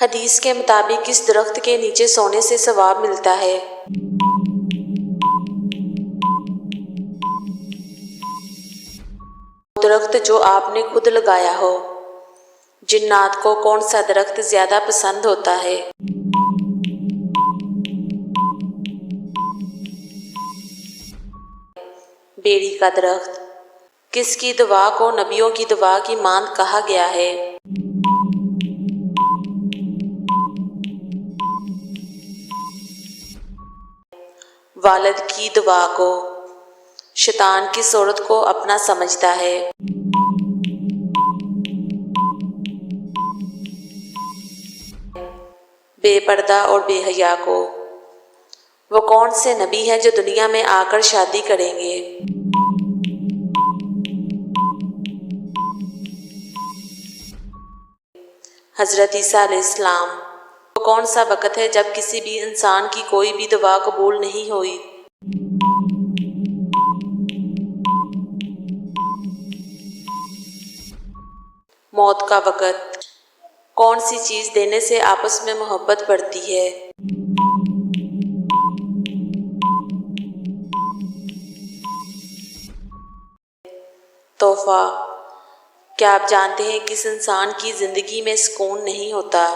حدیث کے مطابق کس درخت کے نیچے سونے سے ثواب ملتا ہے؟ درخت جو آپ نے خود لگایا ہو۔ جنات کو کون سا درخت زیادہ پسند ہوتا ہے؟ بیری کا درخت۔ کس کی دعا کو نبیوں کی دعا کی مانند کہا گیا ہے؟ والد کی دعا کو۔ شیطان کس عورت کو اپنا سمجھتا ہے؟ بے پردہ اور بے حیا کو۔ وہ کون سے نبی ہیں جو دنیا میں آ کر شادی کریں گے؟ حضرت عیسیٰ علیہ السلام۔ وہ کون سا وقت ہے جب کسی بھی انسان کی کوئی بھی دعا قبول نہیں ہوئی؟ موت کا وقت۔ کون سی چیز دینے سے آپس میں محبت بڑھتی ہے؟ تحفہ۔ کیا آپ جانتے ہیں کس انسان کی زندگی میں سکون نہیں ہوتا؟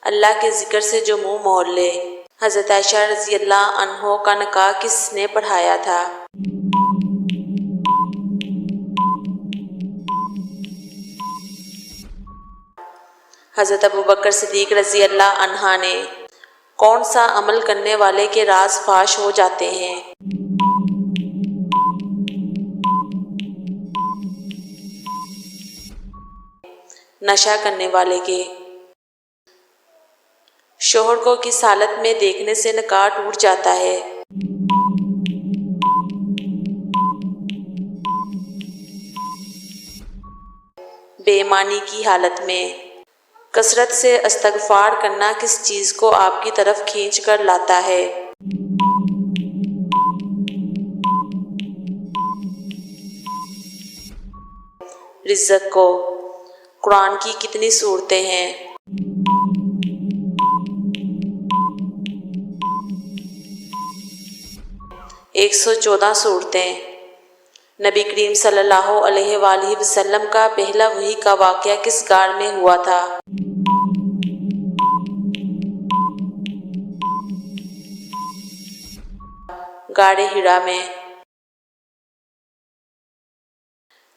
اللہ کے ذکر سے جو منہ موڑ لے۔ حضرت عائشہ رضی اللہ عنہ کا نکاح کس نے پڑھایا تھا؟ حضرت ابوبکر صدیق رضی اللہ عنہ نے۔ کون سا عمل کرنے والے کے راز فاش ہو جاتے ہیں؟ نشہ کرنے والے کے۔ شوہر کو کس حالت میں دیکھنے سے نکاح ٹوٹ جاتا ہے؟ بے ایمانی کی حالت میں۔ کثرت سے استغفار کرنا کس چیز کو آپ کی طرف کھینچ کر لاتا ہے؟ رزق کو۔ قرآن کی کتنی سورتیں ہیں؟ 114 سورتیں۔ نبی کریم صلی اللہ علیہ وآلہ وسلم کا پہلا وحی کا واقعہ کس غار میں ہوا تھا؟ غار حرا میں۔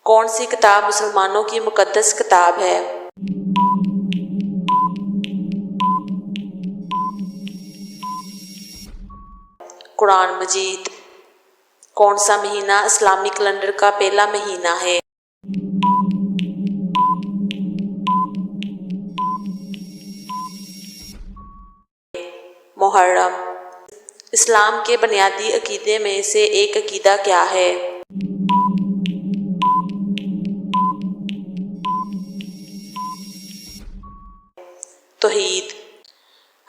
کون سی کتاب مسلمانوں کی مقدس کتاب ہے؟ قرآن مجید۔ کون سا مہینہ اسلامی کیلنڈر کا پہلا مہینہ ہے؟ محرم۔ اسلام کے بنیادی عقیدے میں سے ایک عقیدہ کیا ہے؟ توحید۔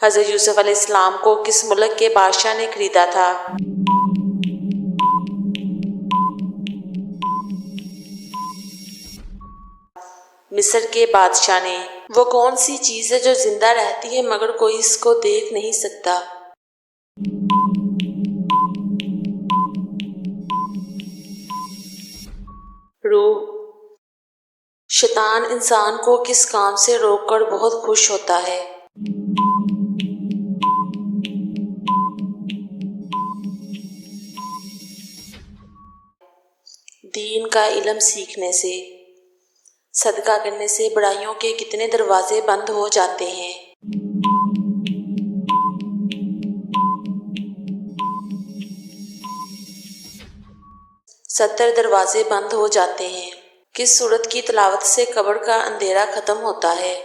حضرت یوسف علیہ السلام کو کس ملک کے بادشاہ نے خریدا تھا؟ مصر کے بادشاہ نے۔ وہ کون سی چیز ہے جو زندہ رہتی ہے مگر کوئی اس کو دیکھ نہیں سکتا؟ روح۔ شیطان انسان کو کس کام سے روک کر بہت خوش ہوتا ہے؟ دین کا علم سیکھنے سے۔ صدقہ کرنے سے برائیوں کے کتنے دروازے بند ہو جاتے ہیں؟ 70 دروازے بند ہو جاتے ہیں۔ کس سورت کی تلاوت سے قبر کا اندھیرا ختم ہوتا ہے؟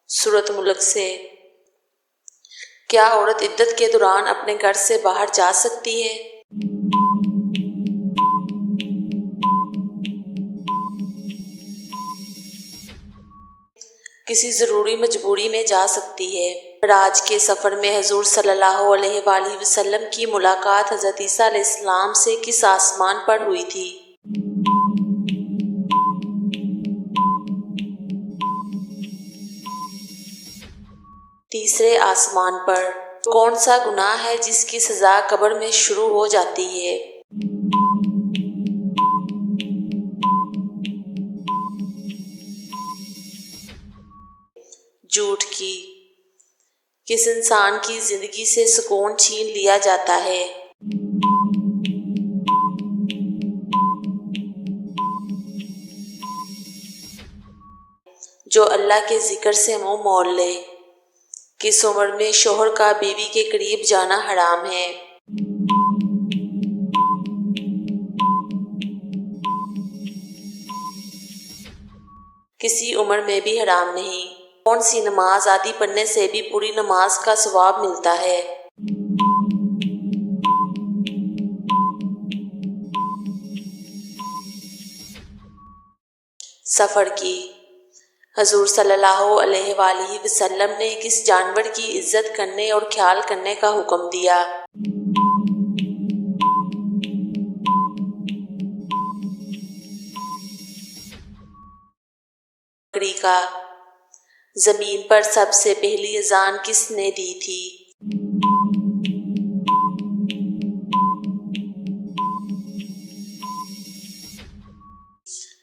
سورت ملک سے۔ کیا عورت عدت کے دوران اپنے گھر سے باہر جا سکتی ہے؟ کسی ضروری مجبوری میں جا سکتی ہے۔ معراج کے سفر میں حضور صلی اللہ علیہ وآلہ وسلم کی ملاقات حضرت عیسیٰ علیہ السلام سے کس آسمان پر ہوئی تھی؟ تیسرے آسمان پر۔ کون سا گناہ ہے جس کی سزا قبر میں شروع ہو جاتی ہے؟ جھوٹ کی۔ کس انسان کی زندگی سے سکون چھین لیا جاتا ہے؟ جو اللہ کے ذکر سے منہ موڑ لے۔ کس عمر میں شوہر کا بیوی کے قریب جانا حرام ہے؟ کسی عمر میں بھی حرام نہیں۔ کون سی نماز آدھی پڑھنے سے بھی پوری نماز کا ثواب ملتا ہے؟ سفر کی۔ حضور صلی اللہ علیہ وآلہ وسلم نے کس جانور کی عزت کرنے اور خیال کرنے کا حکم دیا؟ بکری کا۔ زمین پر سب سے پہلی اذان کس نے دی تھی؟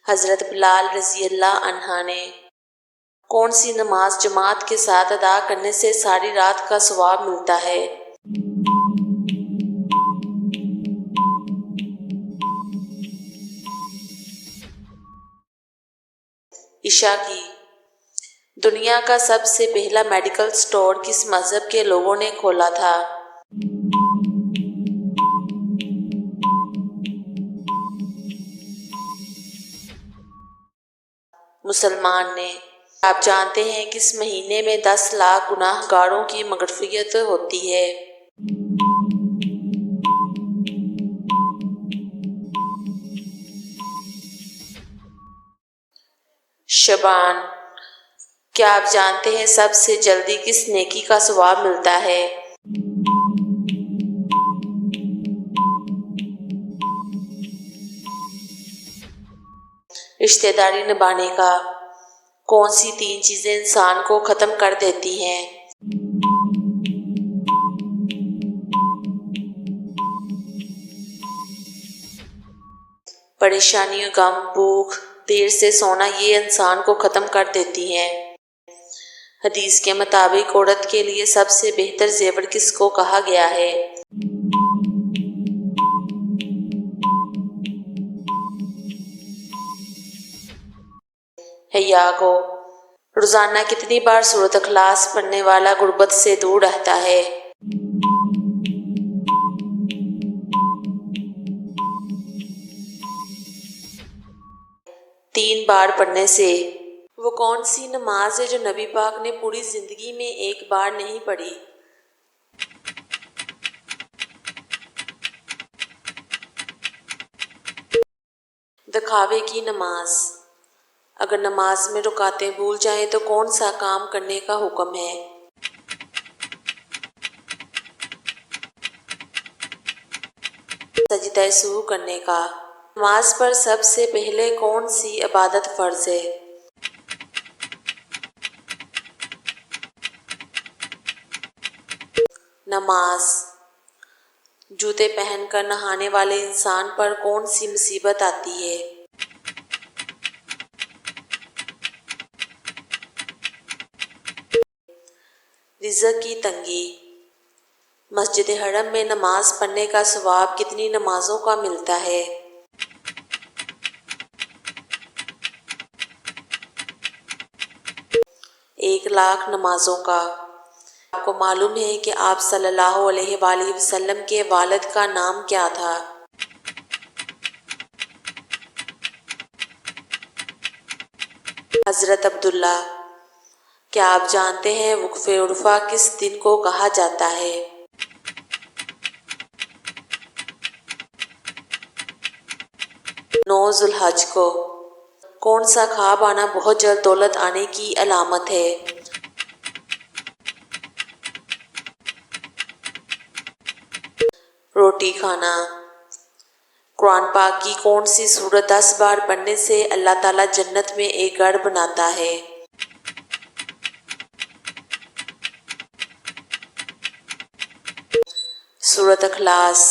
حضرت بلال رضی اللہ عنہ نے۔ کون سی نماز جماعت کے ساتھ ادا کرنے سے ساری رات کا ثواب ملتا ہے؟ عشاء کی۔ دنیا کا سب سے پہلا میڈیکل سٹور کس مذہب کے لوگوں نے کھولا تھا؟ مسلمان نے۔ آپ جانتے ہیں کس مہینے میں 10 لاکھ گناہ گاروں کی مغفرت ہوتی ہے؟ شعبان۔ کیا آپ جانتے ہیں سب سے جلدی کس نیکی کا ثواب ملتا ہے؟ رشتہ داری نبھانے کا۔ کون سی 3 چیزیں انسان کو ختم کر دیتی ہیں؟ پریشانی، غم، بھوک، دیر سے سونا یہ انسان کو ختم کر دیتی ہیں۔ حدیث کے مطابق عورت کے لیے سب سے بہتر زیور کس کو کہا گیا ہے؟ حیا کو۔ روزانہ کتنی بار سورۃ اخلاص پڑھنے والا غربت سے دور رہتا ہے؟ 3 بار پڑھنے سے۔ وہ کون سی نماز ہے جو نبی پاک نے پوری زندگی میں 1 بار نہیں پڑھی؟ دکھاوے کی نماز۔ اگر نماز میں رکعتیں بھول جائیں تو کون سا کام کرنے کا حکم ہے؟ سجدہ سہو کرنے کا۔ نماز پر سب سے پہلے کون سی عبادت فرض ہے؟ نماز۔ جوتے پہن کر نہانے والے انسان پر کون سی مصیبت آتی ہے؟ رزق کی تنگی۔ مسجد حرم میں نماز پڑھنے کا ثواب کتنی نمازوں کا ملتا ہے؟ 1,00,000 نمازوں کا۔ آپ کو معلوم ہے کہ آپ صلی اللہ علیہ وآلہ وسلم کے والد کا نام کیا تھا؟ حضرت عبداللہ۔ کیا آپ جانتے ہیں وقف عرفہ کس دن کو کہا جاتا ہے؟ ذو الحج کو۔ کون سا خواب آنا بہت جلد دولت آنے کی علامت ہے؟ روٹی کھانا۔ قرآن پاک کی کون سی سورت 10 بار پڑھنے سے اللہ تعالیٰ جنت میں ایک گھر بناتا ہے؟ سورت اخلاص۔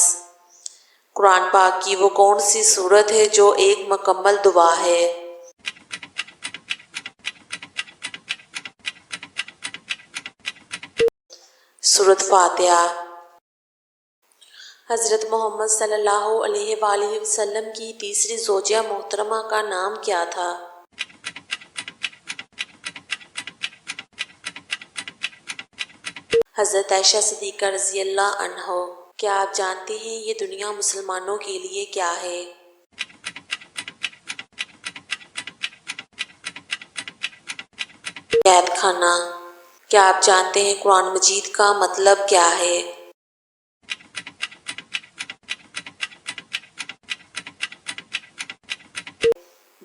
قرآن پاک کی وہ کون سی سورت ہے جو ایک مکمل دعا ہے؟ سورت فاتحہ۔ حضرت محمد صلی اللہ علیہ وآلہ وسلم کی تیسری زوجہ محترمہ کا نام کیا تھا؟ حضرت عائشہ صدیقہ رضی اللہ عنہا۔ کیا آپ جانتے ہیں یہ دنیا مسلمانوں کے لیے کیا ہے؟ قید خانہ۔ کیا آپ جانتے ہیں قرآن مجید کا مطلب کیا ہے؟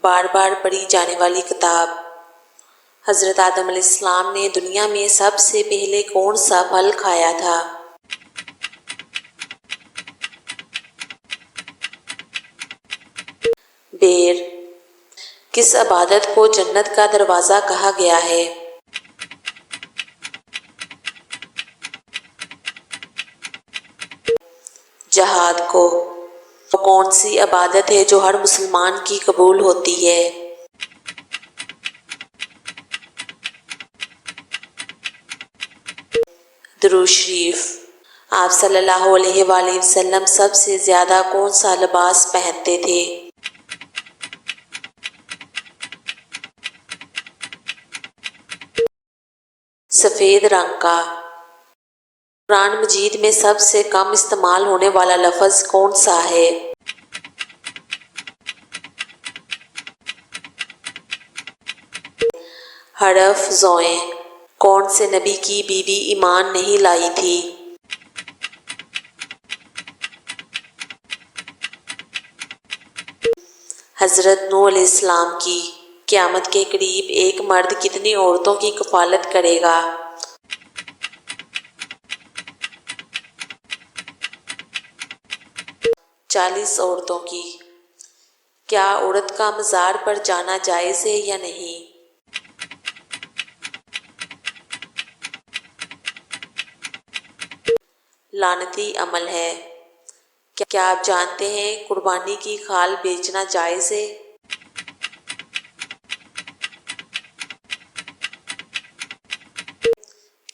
بار بار پڑھی جانے والی کتاب۔ حضرت آدم علیہ السلام نے دنیا میں سب سے پہلے کون سا پھل کھایا تھا؟ بیر۔ کس عبادت کو جنت کا دروازہ کہا گیا ہے؟ جہاد کو۔ وہ کون سی عبادت ہے جو ہر مسلمان کی قبول ہوتی ہے؟ درود شریف۔ آپ صلی اللہ علیہ وآلہ وسلم سب سے زیادہ کون سا لباس پہنتے تھے؟ سفید رنگ کا۔ قرآن مجید میں سب سے کم استعمال ہونے والا لفظ کون سا ہے؟ حرف زوئیں۔ کون سے نبی کی بیوی ایمان نہیں لائی تھی؟ حضرت نوح علیہ السلام کی۔ قیامت کے قریب ایک مرد کتنی عورتوں کی کفالت کرے گا؟ 40 عورتوں کی۔ کیا عورت کا مزار پر جانا جائز ہے یا نہیں؟ لعنتی عمل ہے۔ کیا آپ جانتے ہیں قربانی کی کھال بیچنا جائز ہے؟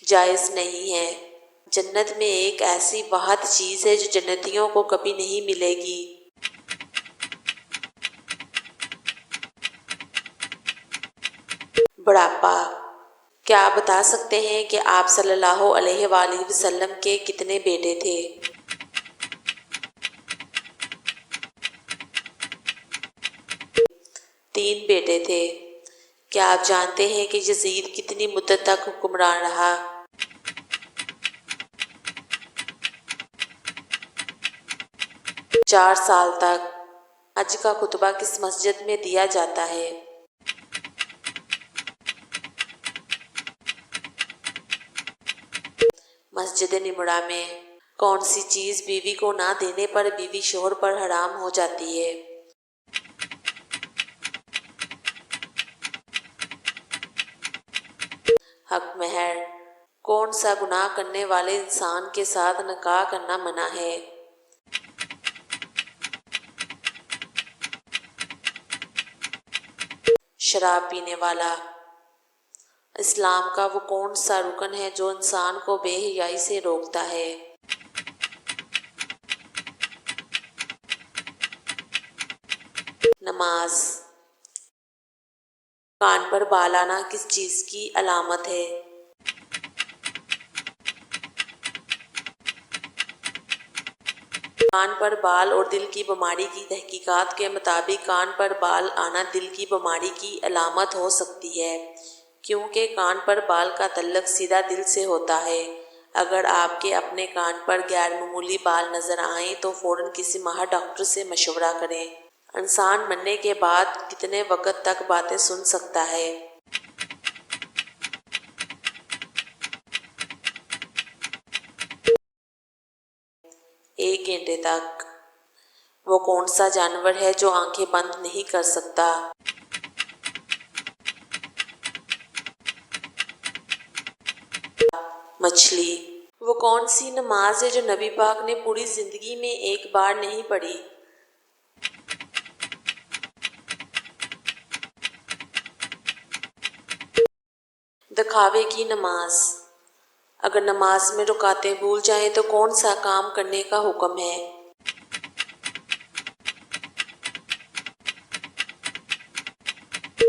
جائز نہیں ہے۔ جنت میں ایک ایسی واحد چیز ہے جو جنتیوں کو کبھی نہیں ملے گی۔ بڑھاپا۔ کیا آپ بتا سکتے ہیں کہ آپ صلی اللہ علیہ وآلہ وسلم کے کتنے بیٹے تھے؟ 3 بیٹے تھے۔ کیا آپ جانتے ہیں کہ یزید کتنی مدت تک حکمران رہا؟ 4 سال تک۔ حج کا خطبہ کس مسجد میں دیا جاتا ہے؟ مسجد نمرہ میں۔ کون سی چیز بیوی کو نہ دینے پر بیوی شوہر پر حرام ہو جاتی ہے؟ حق مہر۔ کون سا گناہ کرنے والے انسان کے ساتھ نکاح کرنا منع ہے؟ شراب پینے والا۔ اسلام کا وہ کون سا رکن ہے جو انسان کو بے حیائی سے روکتا ہے؟ نماز۔ کان پر بال آنا کس چیز کی علامت ہے؟ کان پر بال اور دل کی بیماری کی تحقیقات کے مطابق کان پر بال آنا دل کی بیماری کی علامت ہو سکتی ہے، کیونکہ کان پر بال کا تعلق سیدھا دل سے ہوتا ہے۔ اگر آپ کے اپنے کان پر غیر معمولی بال نظر آئیں تو فوراً کسی ماہر ڈاکٹر سے مشورہ کریں۔ انسان مرنے کے بعد کتنے وقت تک باتیں سن سکتا ہے؟ 1 گھنٹے تک۔ وہ کون سا جانور ہے جو آنکھیں بند نہیں کر سکتا؟ مچھلی۔ وہ کون سی نماز ہے جو نبی پاک نے پوری زندگی میں ایک بار نہیں پڑھی؟ دکھاوے کی نماز۔ اگر نماز میں رکعتیں بھول جائیں تو کون سا کام کرنے کا حکم ہے؟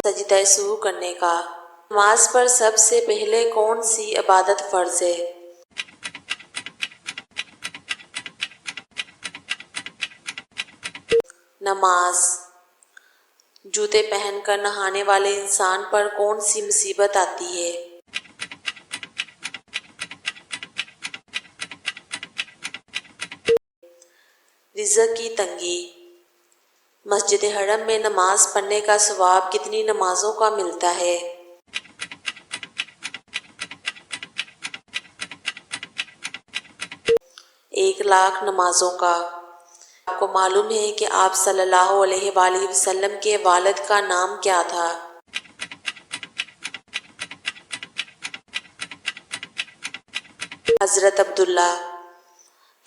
سجدہ سہو کرنے کا۔ نماز پر سب سے پہلے کون سی عبادت فرض ہے؟ نماز۔ جوتے پہن کر نہانے والے انسان پر کون سی مصیبت آتی ہے؟ رزق کی تنگی۔ مسجد حرم میں نماز پڑھنے کا ثواب کتنی نمازوں کا ملتا ہے؟ ایک 1,00,000 نمازوں کا۔ آپ کو معلوم ہے کہ آپ صلی اللہ علیہ وآلہ وسلم کے والد کا نام کیا تھا؟ حضرت عبداللہ۔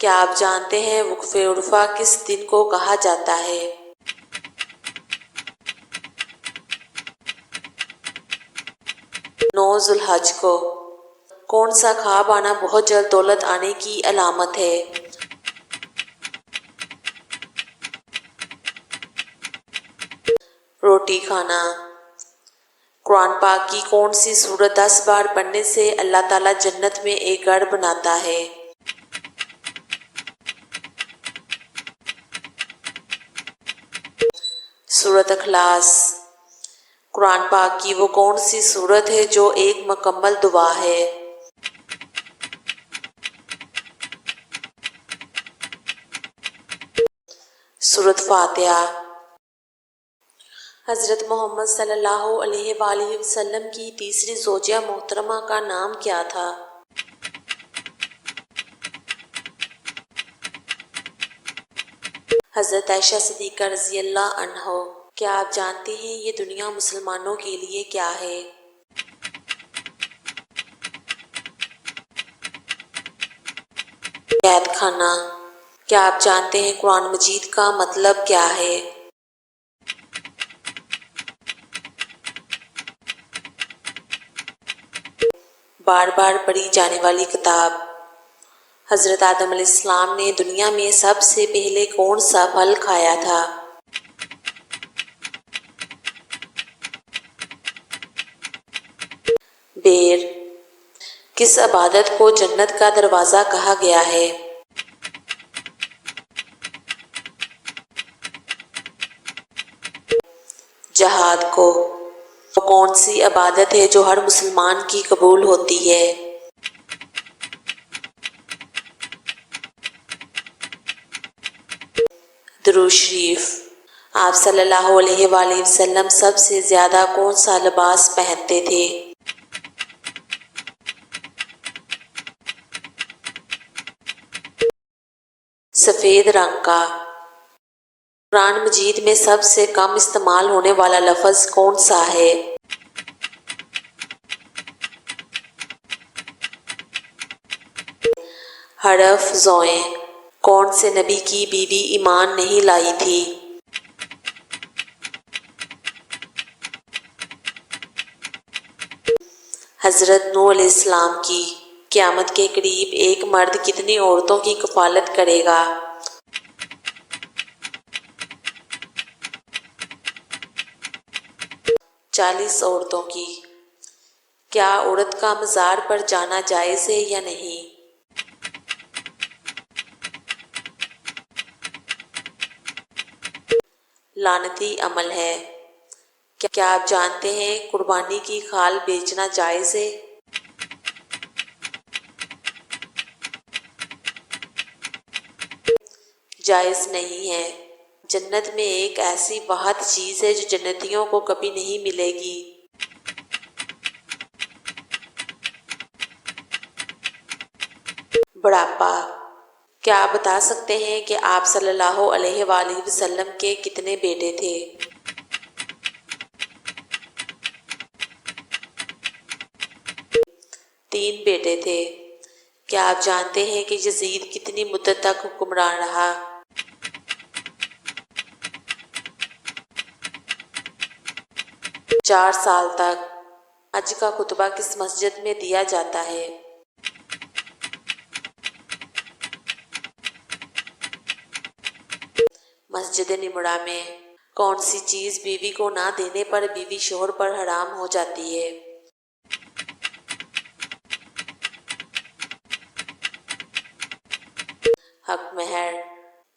کیا آپ جانتے ہیں وقف عرفہ کس دن کو کہا جاتا ہے؟ ذو الحج کو۔ کون سا خواب آنا بہت جلد دولت آنے کی علامت ہے؟ روٹی کھانا۔ قرآن پاک کی کون سی سورت 10 بار پڑھنے سے اللہ تعالیٰ جنت میں ایک گھر بناتا ہے؟ سورۃ اخلاص۔ قرآن پاک کی وہ کون سی سورت ہے جو ایک مکمل دعا ہے؟ سورۃ فاتحہ۔ حضرت محمد صلی اللہ علیہ وآلہ وسلم کی تیسری زوجہ محترمہ کا نام کیا تھا؟ حضرت عائشہ صدیقہ رضی اللہ عنہا۔ کیا آپ جانتے ہیں یہ دنیا مسلمانوں کے لیے کیا ہے؟ قید خانہ۔ کیا آپ جانتے ہیں قرآن مجید کا مطلب کیا ہے؟ بار بار پڑھی جانے والی کتاب۔ حضرت آدم علیہ السلام نے دنیا میں سب سے پہلے کون سا پھل کھایا تھا؟ بیر۔ کس عبادت کو جنت کا دروازہ کہا گیا ہے؟ جہاد کو۔ وہ کون سی عبادت ہے جو ہر مسلمان کی قبول ہوتی ہے؟ درود شریف۔ آپ صلی اللہ علیہ وآلہ وسلم سب سے زیادہ کون سا لباس پہنتے تھے؟ سفید رنگ کا۔ قرآن مجید میں سب سے کم استعمال ہونے والا لفظ کون سا ہے؟ حرف زوئیں۔ کون سے نبی کی بیوی ایمان نہیں لائی تھی؟ حضرت نوح علیہ السلام کی۔ قیامت کے قریب ایک مرد کتنی عورتوں کی کفالت کرے گا؟ 40 عورتوں کی۔ کیا عورت کا مزار پر جانا جائز ہے یا نہیں؟ لعنتی عمل ہے۔ کیا آپ جانتے ہیں قربانی کی کھال بیچنا جائز ہے؟ جائز نہیں ہے۔ جنت میں ایک ایسی واحد چیز ہے جو جنتیوں کو کبھی نہیں ملے گی۔ بڑھاپا۔ کیا آپ بتا سکتے ہیں کہ آپ صلی اللہ علیہ وآلہ وسلم کے کتنے بیٹے تھے؟ 3 بیٹے تھے۔ کیا آپ جانتے ہیں کہ یزید کتنی مدت تک حکمران رہا؟ 4 سال تک۔ حج کا خطبہ کس مسجد میں دیا جاتا ہے؟ مسجد نمرہ میں۔ کون سی چیز بیوی کو نہ دینے پر بیوی شوہر پر حرام ہو جاتی ہے؟ حق مہر۔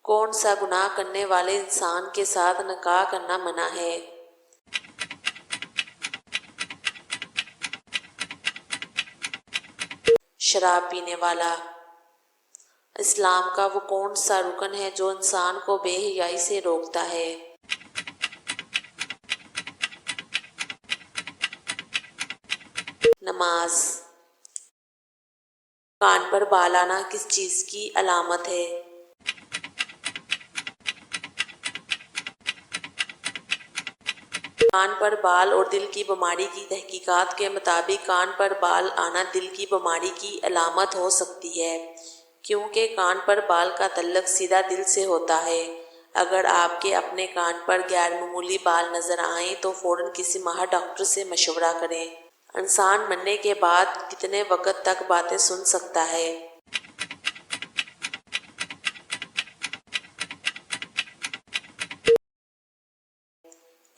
کون سا گناہ کرنے والے انسان کے ساتھ نکاح کرنا منع ہے؟ شراب پینے والا۔ اسلام کا وہ کون سا رکن ہے جو انسان کو بے حیائی سے روکتا ہے؟ نماز۔ کان پر بال آنا کس چیز کی علامت ہے؟ کان پر بال اور دل کی بیماری کی تحقیقات کے مطابق کان پر بال آنا دل کی بیماری کی علامت ہو سکتی ہے، کیونکہ کان پر بال کا تعلق سیدھا دل سے ہوتا ہے۔ اگر آپ کے اپنے کان پر غیر معمولی بال نظر آئیں تو فوراً کسی ماہر ڈاکٹر سے مشورہ کریں۔ انسان مرنے کے بعد کتنے وقت تک باتیں سن سکتا ہے؟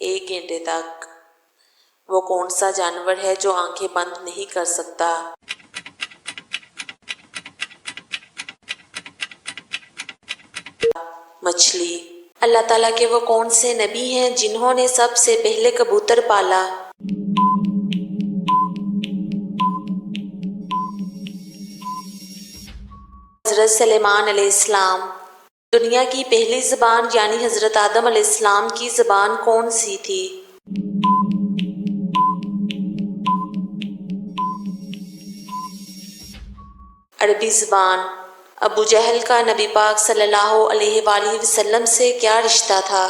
1 گھنٹے تک۔ وہ کون سا جانور ہے جو آنکھیں بند نہیں کر سکتا؟ مچھلی۔ اللہ تعالیٰ کے وہ کون سے نبی ہیں جنہوں نے سب سے پہلے کبوتر پالا؟ حضرت سلیمان علیہ السلام۔ دنیا کی پہلی زبان یعنی حضرت آدم علیہ السلام کی زبان کون سی تھی؟ عربی زبان۔ ابو جہل کا نبی پاک صلی اللہ علیہ وآلہ وسلم سے کیا رشتہ تھا؟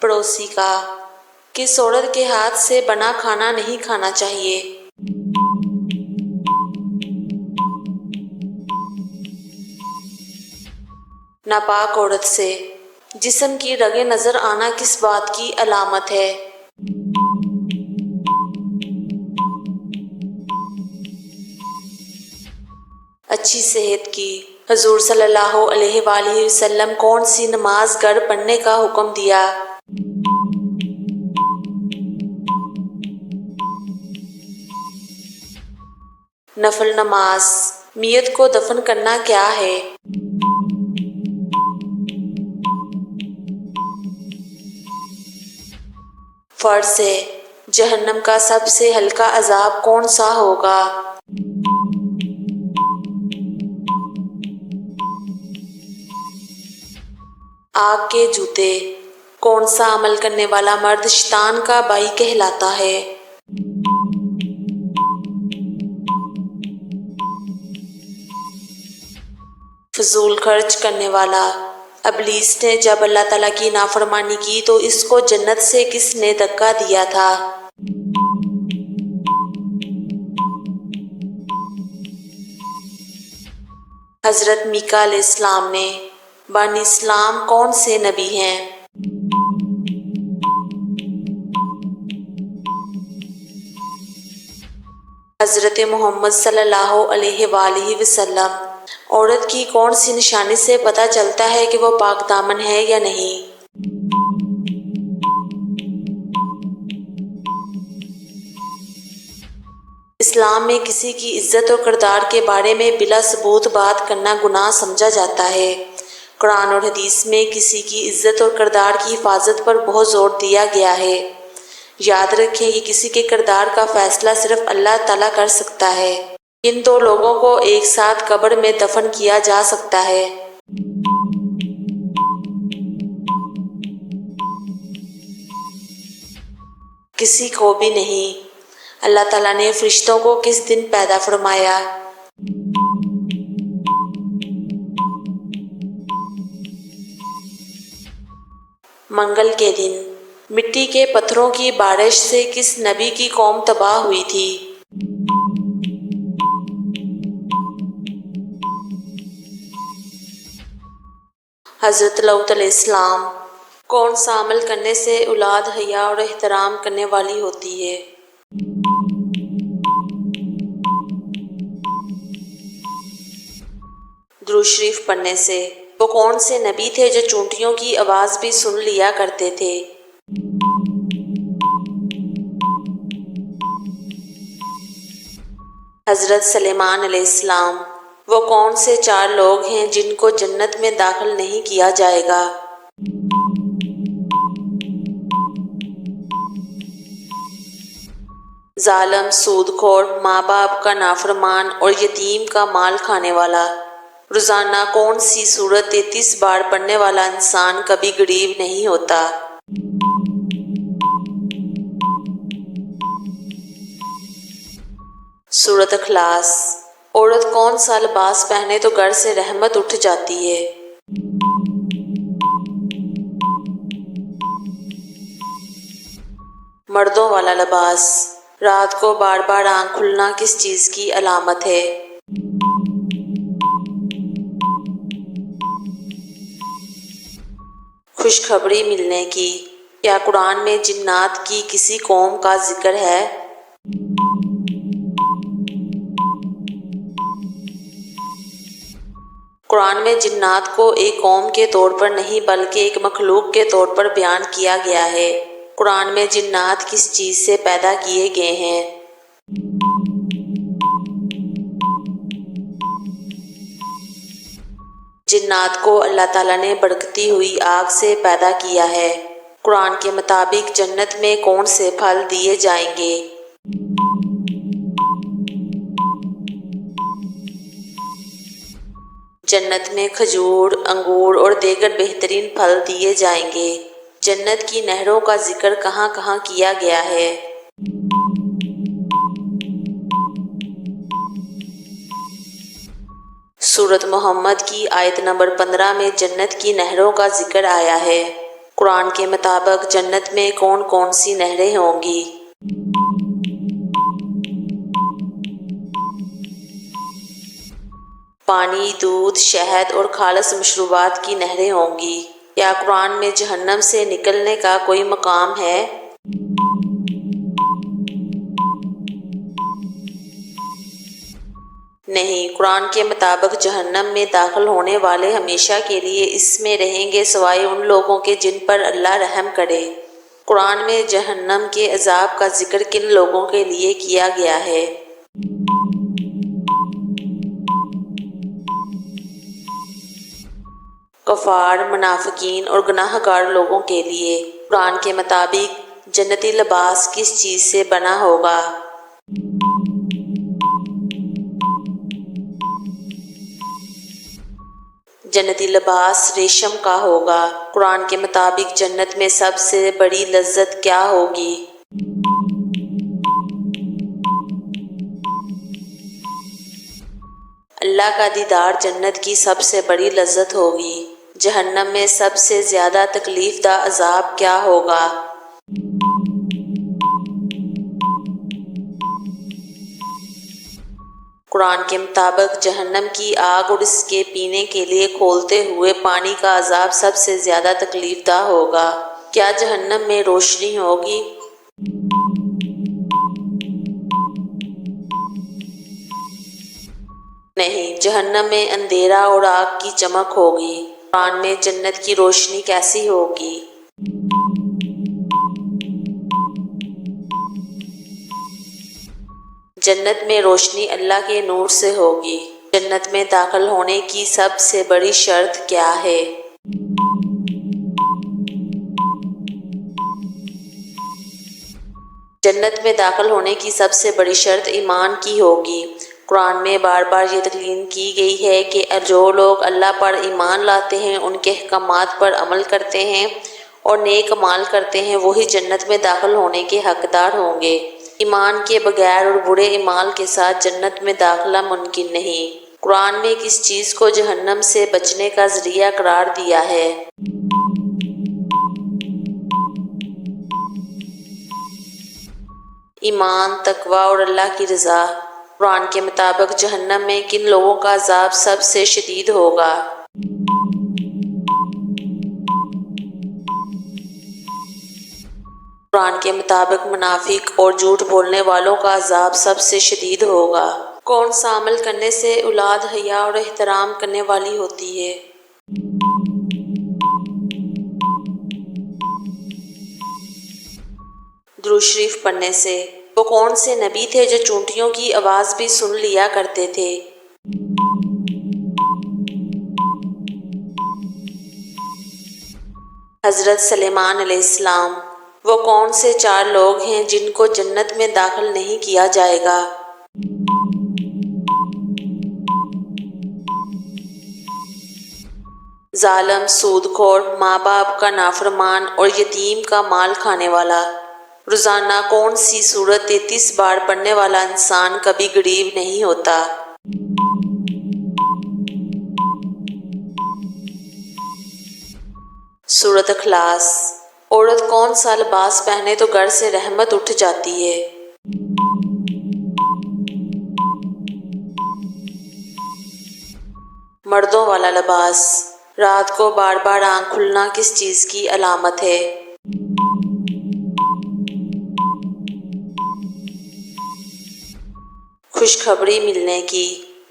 پڑوسی کا۔ کس عورت کے ہاتھ سے بنا کھانا نہیں کھانا چاہیے؟ ناپاک عورت سے۔ جسم کی رگیں نظر آنا کس بات کی علامت ہے؟ اچھی صحت کی۔ حضور صلی اللہ علیہ وآلہ وسلم کون سی نماز گھر پڑھنے کا حکم دیا؟ نفل نماز۔ میت کو دفن کرنا کیا ہے؟ فرض ہے۔ جہنم کا سب سے ہلکا عذاب کون سا ہوگا؟ آگ کے جوتے۔ کون سا عمل کرنے والا مرد شیطان کا بھائی کہلاتا ہے؟ فضول خرچ کرنے والا۔ ابلیس نے جب اللہ تعالیٰ کی نافرمانی کی تو اس کو جنت سے کس نے دھکا دیا تھا؟ حضرت میکا علیہ السلام نے۔ بانی اسلام کون سے نبی ہیں؟ حضرت محمد صلی اللہ علیہ وآلہ وسلم۔ عورت کی کون سی نشانی سے پتہ چلتا ہے کہ وہ پاک دامن ہے یا نہیں؟ اسلام میں کسی کی عزت اور کردار کے بارے میں بلا ثبوت بات کرنا گناہ سمجھا جاتا ہے۔ قرآن اور حدیث میں کسی کی عزت اور کردار کی حفاظت پر بہت زور دیا گیا ہے۔ یاد رکھیں کہ کسی کے کردار کا فیصلہ صرف اللہ تعالیٰ کر سکتا ہے۔ کن دو لوگوں کو ایک ساتھ قبر میں دفن کیا جا سکتا ہے؟ کسی کو بھی نہیں۔ اللہ تعالیٰ نے فرشتوں کو کس دن پیدا فرمایا؟ منگل کے دن۔ مٹی کے پتھروں کی بارش سے کس نبی کی قوم تباہ ہوئی تھی؟ حضرت لوط علیہ السلام۔ کون سا عمل کرنے سے اولاد حیا اور احترام کرنے والی ہوتی ہے؟ درود شریف پڑھنے سے۔ وہ کون سے نبی تھے جو چونٹیوں کی آواز بھی سن لیا کرتے تھے؟ حضرت سلیمان علیہ السلام۔ وہ کون سے 4 لوگ ہیں جن کو جنت میں داخل نہیں کیا جائے گا؟ ظالم، سود خور، ماں باپ کا نافرمان اور یتیم کا مال کھانے والا۔ روزانہ کون سی سورت 33 بار پڑھنے والا انسان کبھی غریب نہیں ہوتا؟ سورت اخلاص۔ عورت کون سا لباس پہنے تو گھر سے رحمت اٹھ جاتی ہے؟ مردوں والا لباس۔ رات کو بار بار آنکھ کھلنا کس چیز کی علامت ہے؟ خوشخبری ملنے کی۔ کیا قرآن میں جنات کی کسی قوم کا ذکر ہے؟ قرآن میں جنات کو ایک قوم کے طور پر نہیں بلکہ ایک مخلوق کے طور پر بیان کیا گیا ہے۔ قرآن میں جنات کس چیز سے پیدا کیے گئے ہیں؟ جنات کو اللہ تعالیٰ نے بھڑکتی ہوئی آگ سے پیدا کیا ہے۔ قرآن کے مطابق جنت میں کون سے پھل دیے جائیں گے؟ جنت میں کھجور، انگور اور دیگر بہترین پھل دیے جائیں گے۔ جنت کی نہروں کا ذکر کہاں کہاں کیا گیا ہے؟ سورت محمد کی آیت نمبر 15 میں جنت کی نہروں کا ذکر آیا ہے۔ قرآن کے مطابق جنت میں کون کون سی نہریں ہوں گی؟ پانی، دودھ، شہد اور خالص مشروبات کی نہریں ہوں گی۔ کیا قرآن میں جہنم سے نکلنے کا کوئی مقام ہے؟ نہیں، قرآن کے مطابق جہنم میں داخل ہونے والے ہمیشہ کے لیے اس میں رہیں گے سوائے ان لوگوں کے جن پر اللہ رحم کرے۔ قرآن میں جہنم کے عذاب کا ذکر کن لوگوں کے لیے کیا گیا ہے؟ کفار، منافقین اور گناہ گار لوگوں کے لیے۔ قرآن کے مطابق جنتی لباس کس چیز سے بنا ہوگا؟ جنتی لباس ریشم کا ہوگا۔ قرآن کے مطابق جنت میں سب سے بڑی لذت کیا ہوگی؟ اللہ کا دیدار جنت کی سب سے بڑی لذت ہوگی۔ جہنم میں سب سے زیادہ تکلیف دہ عذاب کیا ہوگا؟ قرآن کے مطابق جہنم کی آگ اور اس کے پینے کے لیے کھولتے ہوئے پانی کا عذاب سب سے زیادہ تکلیف دہ ہوگا۔ کیا جہنم میں روشنی ہوگی؟ نہیں، جہنم میں اندھیرا اور آگ کی چمک ہوگی۔ قرآن میں جنت کی روشنی کیسی ہوگی؟ جنت میں روشنی اللہ کے نور سے ہوگی۔ جنت میں داخل ہونے کی سب سے بڑی شرط کیا ہے؟ جنت میں داخل ہونے کی سب سے بڑی شرط ایمان کی ہوگی۔ قرآن میں بار بار یہ تلقین کی گئی ہے کہ جو لوگ اللہ پر ایمان لاتے ہیں، ان کے احکامات پر عمل کرتے ہیں اور نیک اعمال کرتے ہیں، وہی جنت میں داخل ہونے کے حقدار ہوں گے۔ ایمان کے بغیر اور برے اعمال کے ساتھ جنت میں داخلہ ممکن نہیں۔ قرآن میں کس چیز کو جہنم سے بچنے کا ذریعہ قرار دیا ہے؟ ایمان، تقویٰ اور اللہ کی رضا۔ قرآن کے مطابق جہنم میں کن لوگوں کا عذاب سب سے شدید ہوگا؟ قرآن کے مطابق منافق اور جھوٹ بولنے والوں کا عذاب سب سے شدید ہوگا۔ کون سا عمل کرنے سے اولاد حیا اور احترام کرنے والی ہوتی ہے؟ درود شریف پڑھنے سے۔ وہ کون سے نبی تھے جو چونٹیوں کی آواز بھی سن لیا کرتے تھے؟ حضرت سلیمان علیہ السلام۔ وہ کون سے 4 لوگ ہیں جن کو جنت میں داخل نہیں کیا جائے گا؟ ظالم، سودخور، ماں باپ کا نافرمان اور یتیم کا مال کھانے والا۔ روزانہ کون سی سورت 33 بار پڑھنے والا انسان کبھی غریب نہیں ہوتا؟ سورۃ اخلاص۔ عورت کون سا لباس پہنے تو گھر سے رحمت اٹھ جاتی ہے؟ مردوں والا لباس۔ رات کو بار بار آنکھ کھلنا کس چیز کی علامت ہے؟ خوشخبری ملنے کی۔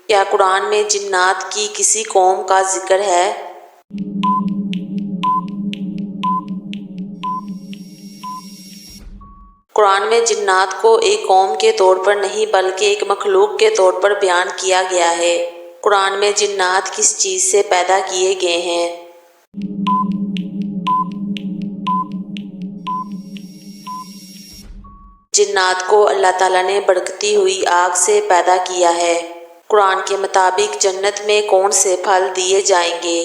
کیا قرآن میں جنات کی کسی قوم کا ذکر ہے؟ قرآن میں جنات کو ایک قوم کے طور پر نہیں بلکہ ایک مخلوق کے طور پر بیان کیا گیا ہے۔ قرآن میں جنات کس چیز سے پیدا کیے گئے ہیں؟ جنات کو اللہ تعالیٰ نے بھڑکتی ہوئی آگ سے پیدا کیا ہے۔ قرآن کے مطابق جنت میں کون سے پھل دیے جائیں گے؟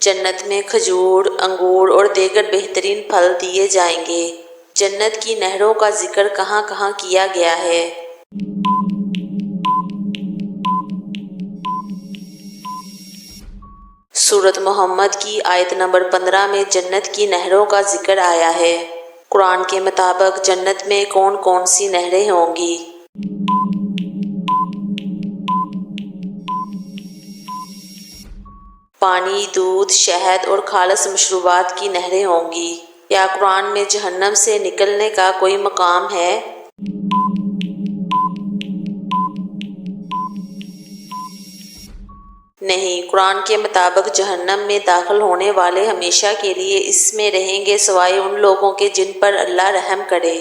جنت میں کھجور، انگور اور دیگر بہترین پھل دیے جائیں گے۔ جنت کی نہروں کا ذکر کہاں کہاں کیا گیا ہے؟ سورۃ محمد کی آیت نمبر 15 میں جنت کی نہروں کا ذکر آیا ہے۔ قرآن کے مطابق جنت میں کون کون سی نہریں ہوں گی؟ پانی، دودھ، شہد اور خالص مشروبات کی نہریں ہوں گی۔ کیا قرآن میں جہنم سے نکلنے کا کوئی مقام ہے؟ نہیں، قرآن کے مطابق جہنم میں داخل ہونے والے ہمیشہ کے لیے اس میں رہیں گے سوائے ان لوگوں کے جن پر اللہ رحم کرے۔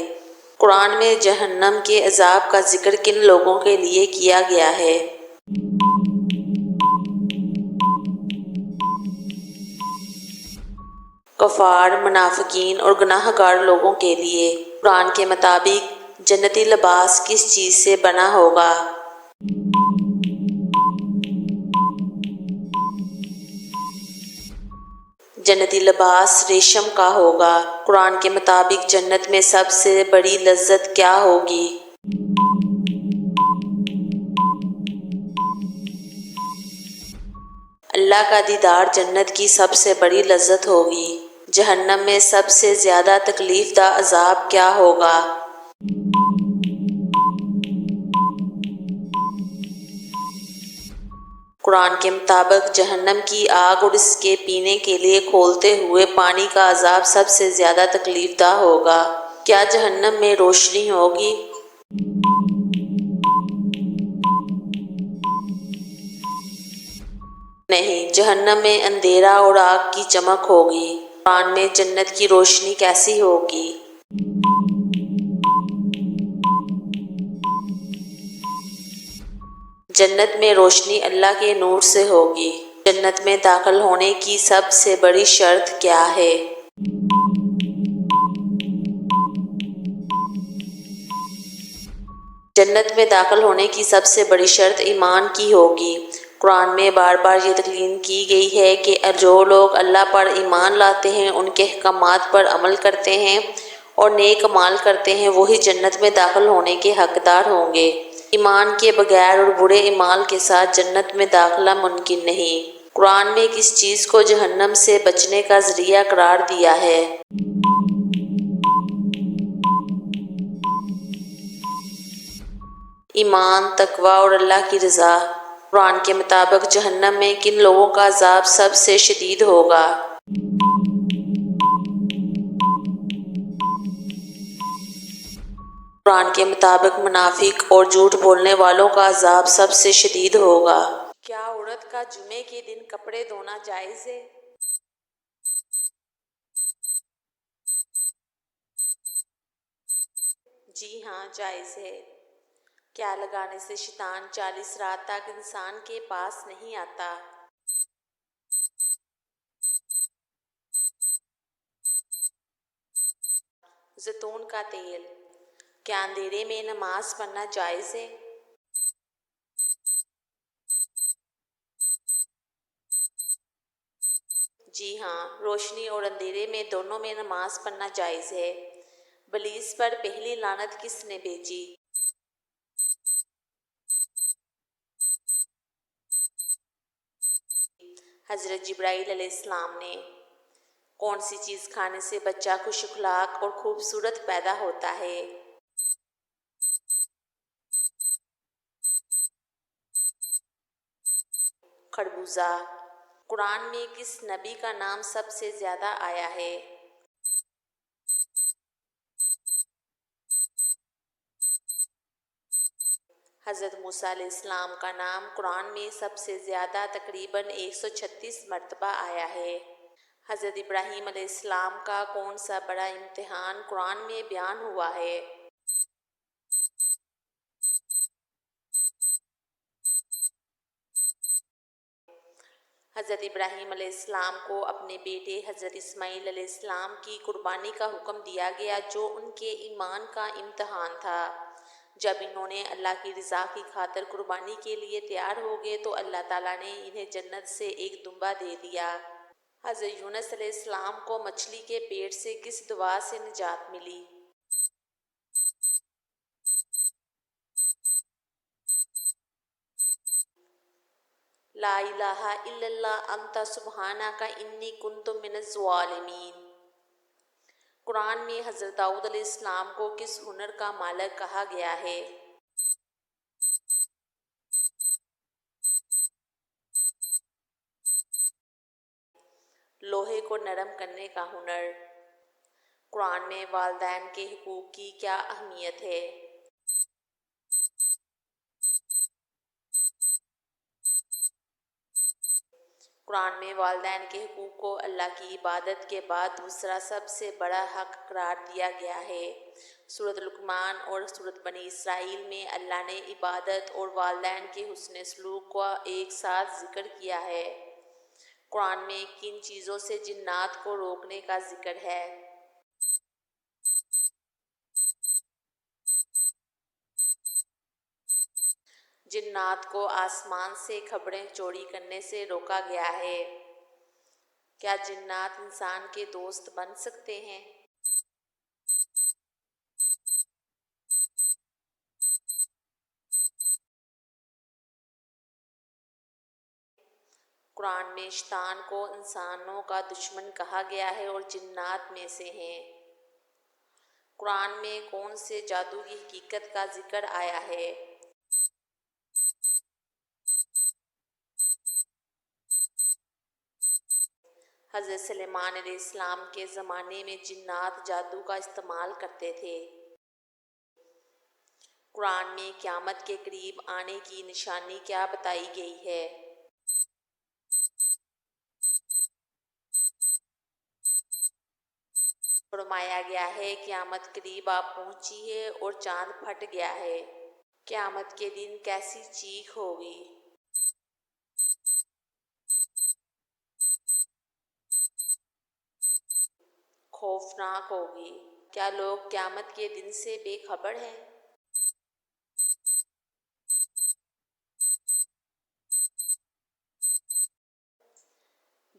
قرآن میں جہنم کے عذاب کا ذکر کن لوگوں کے لیے کیا گیا ہے؟ کفار، منافقین اور گناہ گار لوگوں کے لیے۔ قرآن کے مطابق جنتی لباس کس چیز سے بنا ہوگا؟ جنتی لباس ریشم کا ہوگا۔ قرآن کے مطابق جنت میں سب سے بڑی لذت کیا ہوگی؟ اللہ کا دیدار جنت کی سب سے بڑی لذت ہوگی۔ جہنم میں سب سے زیادہ تکلیف دہ عذاب کیا ہوگا؟ قرآن کے مطابق جہنم کی آگ اور اس کے پینے کے لیے کھولتے ہوئے پانی کا عذاب سب سے زیادہ تکلیف دہ ہوگا۔ کیا جہنم میں روشنی ہوگی؟ نہیں، جہنم میں اندھیرا اور آگ کی چمک ہوگی۔ قرآن میں جنت کی روشنی کیسی ہوگی؟ جنت میں روشنی اللہ کے نور سے ہوگی۔ جنت میں داخل ہونے کی سب سے بڑی شرط کیا ہے؟ جنت میں داخل ہونے کی سب سے بڑی شرط ایمان کی ہوگی۔ قرآن میں بار بار یہ تلقین کی گئی ہے کہ جو لوگ اللہ پر ایمان لاتے ہیں، ان کے احکامات پر عمل کرتے ہیں اور نیک اعمال کرتے ہیں، وہی جنت میں داخل ہونے کے حقدار ہوں گے۔ ایمان کے بغیر اور برے اعمال کے ساتھ جنت میں داخلہ ممکن نہیں۔ قرآن میں کس چیز کو جہنم سے بچنے کا ذریعہ قرار دیا ہے؟ ایمان، تقوی اور اللہ کی رضا۔ قرآن کے مطابق جہنم میں کن لوگوں کا عذاب سب سے شدید ہوگا؟ قرآن کے مطابق منافق اور جھوٹ بولنے والوں کا عذاب سب سے شدید ہوگا۔ کیا عورت کا جمعے کے دن کپڑے دھونا جائز ہے؟ جی ہاں، جائز ہے۔ کیا لگانے سے شیطان 40 رات تک انسان کے پاس نہیں آتا؟ زیتون کا تیل۔ کیا اندھیرے میں نماز پڑھنا جائز ہے؟ جی ہاں، روشنی اور اندھیرے میں دونوں میں نماز پڑھنا جائز ہے۔ بلیس پر پہلی لعنت کس نے بھیجی؟ حضرت جبرائیل علیہ السلام نے۔ کون سی چیز کھانے سے بچہ خوش اخلاق اور خوبصورت پیدا ہوتا ہے؟ خربوزہ۔ قرآن میں کس نبی کا نام سب سے زیادہ آیا ہے؟ حضرت موسیٰ علیہ السلام کا نام قرآن میں سب سے زیادہ تقریباً 136 مرتبہ آیا ہے۔ حضرت ابراہیم علیہ السلام کا کون سا بڑا امتحان قرآن میں بیان ہوا ہے؟ حضرت ابراہیم علیہ السلام کو اپنے بیٹے حضرت اسماعیل علیہ السلام کی قربانی کا حکم دیا گیا، جو ان کے ایمان کا امتحان تھا۔ جب انہوں نے اللہ کی رضا کی خاطر قربانی کے لیے تیار ہو گئے تو اللہ تعالیٰ نے انہیں جنت سے ایک دمبا دے دیا۔ حضرت یونس علیہ السلام کو مچھلی کے پیٹ سے کس دعا سے نجات ملی؟ لا الہ الا اللہ انت سبحانک انی کنت من الظالمین۔ قرآن میں حضرت داؤد علیہ السلام کو کس ہنر کا مالک کہا گیا ہے؟ لوہے کو نرم کرنے کا ہنر۔ قرآن میں والدین کے حقوق کی کیا اہمیت ہے؟ قرآن میں والدین کے حقوق کو اللہ کی عبادت کے بعد دوسرا سب سے بڑا حق قرار دیا گیا ہے۔ سورۃ لقمان اور سورۃ بنی اسرائیل میں اللہ نے عبادت اور والدین کے حسن سلوک کا ایک ساتھ ذکر کیا ہے۔ قرآن میں کن چیزوں سے جنات کو روکنے کا ذکر ہے؟ جنات کو آسمان سے خبریں چوری کرنے سے روکا گیا ہے۔ کیا جنات انسان کے دوست بن سکتے ہیں؟ قرآن میں شیطان کو انسانوں کا دشمن کہا گیا ہے اور جنات میں سے ہیں۔ قرآن میں کون سے جادو کی حقیقت کا ذکر آیا ہے؟ حضرت سلیمان علیہ السلام کے زمانے میں جنات جادو کا استعمال کرتے تھے۔ قرآن میں قیامت کے قریب آنے کی نشانی کیا بتائی گئی ہے؟ فرمایا گیا ہے قیامت قریب آ پہنچی ہے اور چاند پھٹ گیا ہے۔ قیامت کے دن کیسی چیخ ہوگی؟ خوفناک ہوگی۔ کیا لوگ قیامت کے دن سے بے خبر ہیں؟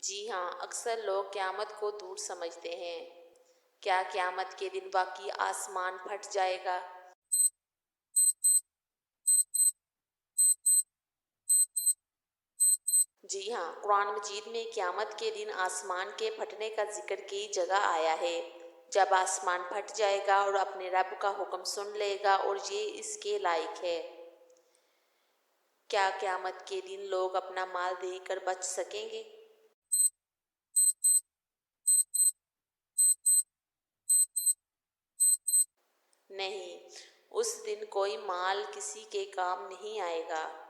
جی ہاں، اکثر لوگ قیامت کو دور سمجھتے ہیں۔ کیا قیامت کے دن واقعی آسمان پھٹ جائے گا؟ جی ہاں، قرآن مجید میں قیامت کے دن آسمان کے پھٹنے کا ذکر کئی جگہ آیا ہے۔ جب آسمان پھٹ جائے گا اور اپنے رب کا حکم سن لے گا اور یہ اس کے لائق ہے۔ کیا قیامت کے دن لوگ اپنا مال دے کر بچ سکیں گے؟ نہیں، اس دن کوئی مال کسی کے کام نہیں آئے گا۔